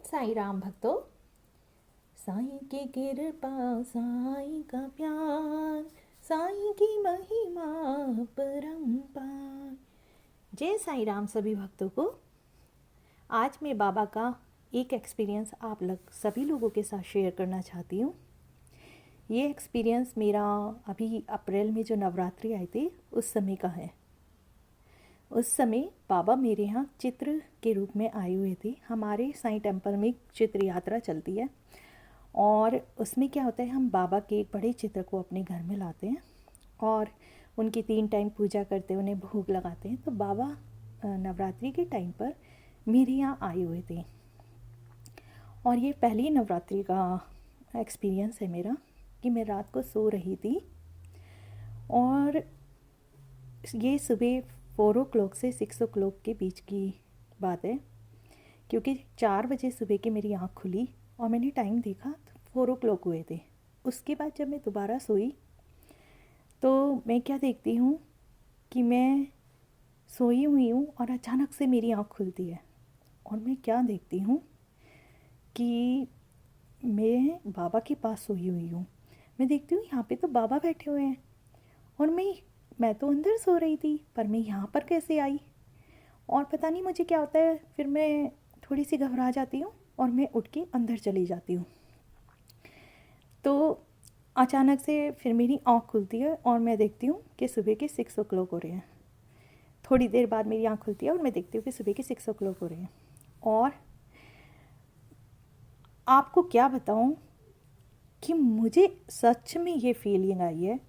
साईं राम भक्तों। साईं की कृपा, साईं का प्यार, साईं की महिमा परंपार। जय साईं राम सभी भक्तों को। आज मैं बाबा का एक एक्सपीरियंस आप लोग सभी लोगों के साथ शेयर करना चाहती हूँ। ये एक्सपीरियंस मेरा अभी अप्रैल में जो नवरात्रि आई थी उस समय का है। उस समय बाबा मेरे यहाँ चित्र के रूप में आए हुए थे। हमारे साईं टेम्पल में चित्र यात्रा चलती है और उसमें क्या होता है, हम बाबा के एक बड़े चित्र को अपने घर में लाते हैं और उनकी 3 टाइम पूजा करते हैं, उन्हें भोग लगाते हैं। तो बाबा नवरात्रि के टाइम पर मेरे यहाँ आए हुए थे और ये पहली नवरात्रि का एक्सपीरियंस है मेरा कि मैं रात को सो रही थी और ये सुबह 4 o'clock से 6 o'clock के बीच की बात है, क्योंकि 4 बजे सुबह की मेरी आँख खुली और मैंने टाइम देखा तो 4 o'clock हुए थे। उसके बाद जब मैं दोबारा सोई तो मैं क्या देखती हूँ कि मैं सोई हुई हूँ और अचानक से मेरी आँख खुलती है और मैं क्या देखती हूँ कि मैं बाबा के पास सोई हुई हूँ। मैं देखती हूँ यहाँ पे तो बाबा बैठे हुए हैं और मैं तो अंदर सो रही थी, पर मैं यहाँ पर कैसे आई। और पता नहीं मुझे क्या होता है, फिर मैं थोड़ी सी घबरा जाती हूँ और मैं उठ के अंदर चली जाती हूँ। तो अचानक से फिर मेरी आँख खुलती है और मैं देखती हूँ कि सुबह के 6 o'clock हो रहे हैं। थोड़ी देर बाद मेरी आँख खुलती है और मैं देखती हूँ कि सुबह के 6 o'clock हो रहे हैं। और आपको क्या बताऊँ कि मुझे सच में ये फीलिंग आई है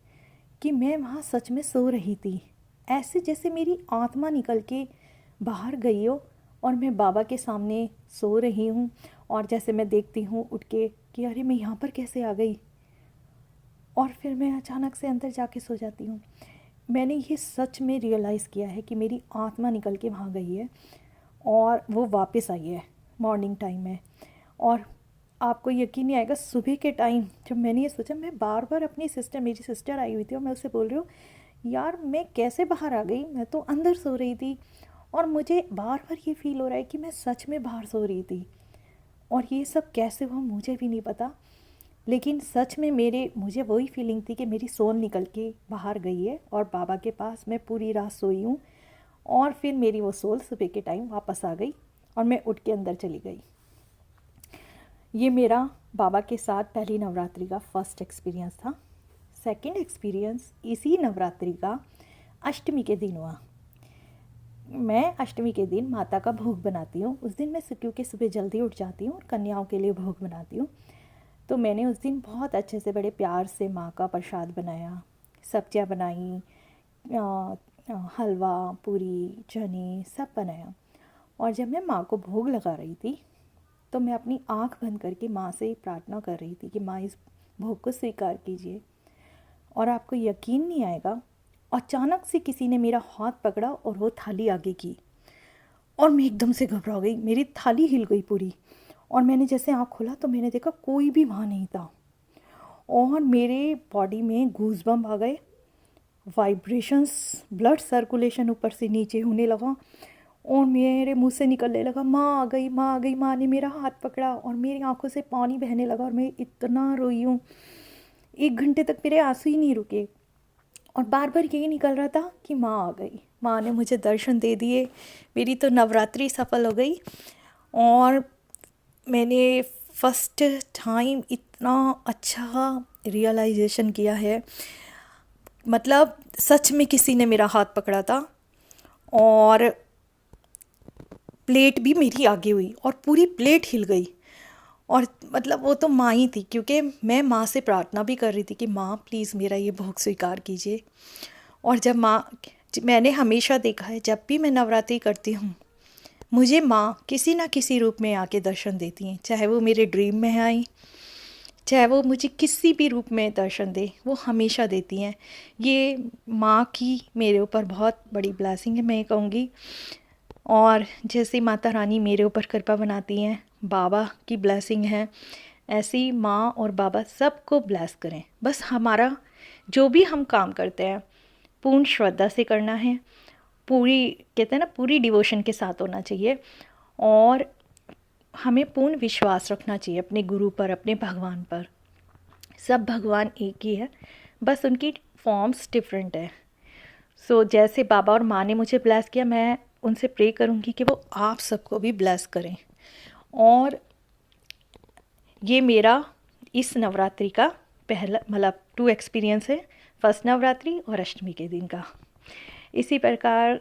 कि मैं वहाँ सच में सो रही थी, ऐसे जैसे मेरी आत्मा निकल के बाहर गई हो और मैं बाबा के सामने सो रही हूँ। और जैसे मैं देखती हूँ उठ के कि अरे मैं यहाँ पर कैसे आ गई, और फिर मैं अचानक से अंदर जाके सो जाती हूँ। मैंने ये सच में रियलाइज़ किया है कि मेरी आत्मा निकल के वहाँ गई है और वो वापस आई है मॉर्निंग टाइम में। और आपको यकीन नहीं आएगा, सुबह के टाइम जब मैंने ये सोचा, मैं बार बार अपनी मेरी सिस्टर आई हुई थी और मैं उससे बोल रही हूँ, यार मैं कैसे बाहर आ गई, मैं तो अंदर सो रही थी और मुझे बार बार ये फील हो रहा है कि मैं सच में बाहर सो रही थी। और ये सब कैसे हुआ मुझे भी नहीं पता, लेकिन सच में मुझे वही फीलिंग थी कि मेरी सोल निकल के बाहर गई है और बाबा के पास मैं पूरी रात सोई हूँ और फिर मेरी वो सोल सुबह के टाइम वापस आ गई और मैं उठ के अंदर चली गई। ये मेरा बाबा के साथ पहली नवरात्रि का फर्स्ट एक्सपीरियंस था। सेकंड एक्सपीरियंस इसी नवरात्रि का अष्टमी के दिन हुआ। मैं अष्टमी के दिन माता का भोग बनाती हूँ। उस दिन मैं क्योंकि सुबह जल्दी उठ जाती हूँ और कन्याओं के लिए भोग बनाती हूँ, तो मैंने उस दिन बहुत अच्छे से बड़े प्यार से माँ का प्रसाद बनाया, सब्जियाँ बनाई, हलवा, पूरी, चने सब बनाया। और जब मैं माँ को भोग लगा रही थी तो मैं अपनी आँख बंद करके माँ से प्रार्थना कर रही थी कि माँ इस भोग को स्वीकार कीजिए। और आपको यकीन नहीं आएगा, अचानक से किसी ने मेरा हाथ पकड़ा और वो थाली आगे की और मैं एकदम से घबरा गई। मेरी थाली हिल गई पूरी और मैंने जैसे आँख खोला तो मैंने देखा कोई भी वहाँ नहीं था और मेरे बॉडी में गूज़बम्प आ गए, वाइब्रेशंस, ब्लड सर्कुलेशन ऊपर से नीचे होने लगा और मेरे मुंह से निकलने लगा, माँ आ गई, माँ आ गई। माँ ने मेरा हाथ पकड़ा और मेरी आंखों से पानी बहने लगा और मैं इतना रोई हूँ, 1 घंटे तक मेरे आंसू ही नहीं रुके और बार बार यही निकल रहा था कि माँ आ गई। माँ ने मुझे दर्शन दे दिए, मेरी तो नवरात्रि सफल हो गई और मैंने फर्स्ट टाइम इतना अच्छा रियलाइजेशन किया है। मतलब सच में किसी ने मेरा हाथ पकड़ा था और प्लेट भी मेरी आगे हुई और पूरी प्लेट हिल गई। और मतलब वो तो माँ ही थी, क्योंकि मैं माँ से प्रार्थना भी कर रही थी कि माँ प्लीज़ मेरा ये भोग स्वीकार कीजिए। और जब मैंने हमेशा देखा है जब भी मैं नवरात्रि करती हूँ मुझे माँ किसी ना किसी रूप में आके दर्शन देती हैं, चाहे वो मेरे ड्रीम में आई, चाहे वो मुझे किसी भी रूप में दर्शन दे, वो हमेशा देती हैं। ये माँ की मेरे ऊपर बहुत बड़ी ब्लेसिंग है, मैं ये कहूँगी। और जैसे माता रानी मेरे ऊपर कृपा बनाती हैं, बाबा की ब्लेसिंग है, ऐसे ही माँ और बाबा सबको ब्लेस करें। बस हमारा जो भी हम काम करते हैं पूर्ण श्रद्धा से करना है, पूरी कहते हैं ना, पूरी डिवोशन के साथ होना चाहिए और हमें पूर्ण विश्वास रखना चाहिए अपने गुरु पर, अपने भगवान पर। सब भगवान एक ही है, बस उनकी फॉर्म्स डिफरेंट है। सो जैसे बाबा और माँ ने मुझे ब्लेस किया, मैं उनसे प्रे करूँगी कि वो आप सबको भी ब्लेस करें। और ये मेरा इस नवरात्रि का पहला मतलब 2 एक्सपीरियंस है, फर्स्ट नवरात्रि और अष्टमी के दिन का। इसी प्रकार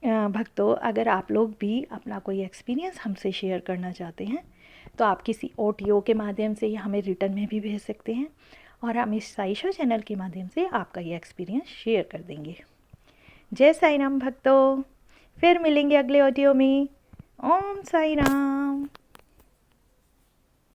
भक्तों, अगर आप लोग भी अपना कोई एक्सपीरियंस हमसे शेयर करना चाहते हैं तो आप किसी ऑडियो के माध्यम से या हमें रिटर्न में भी भेज सकते हैं, और हम इस साई शो चैनल के माध्यम से आपका ये एक्सपीरियंस शेयर कर देंगे। जय साई राम भक्तों, फिर मिलेंगे अगले ऑडियो में। ओम साई राम।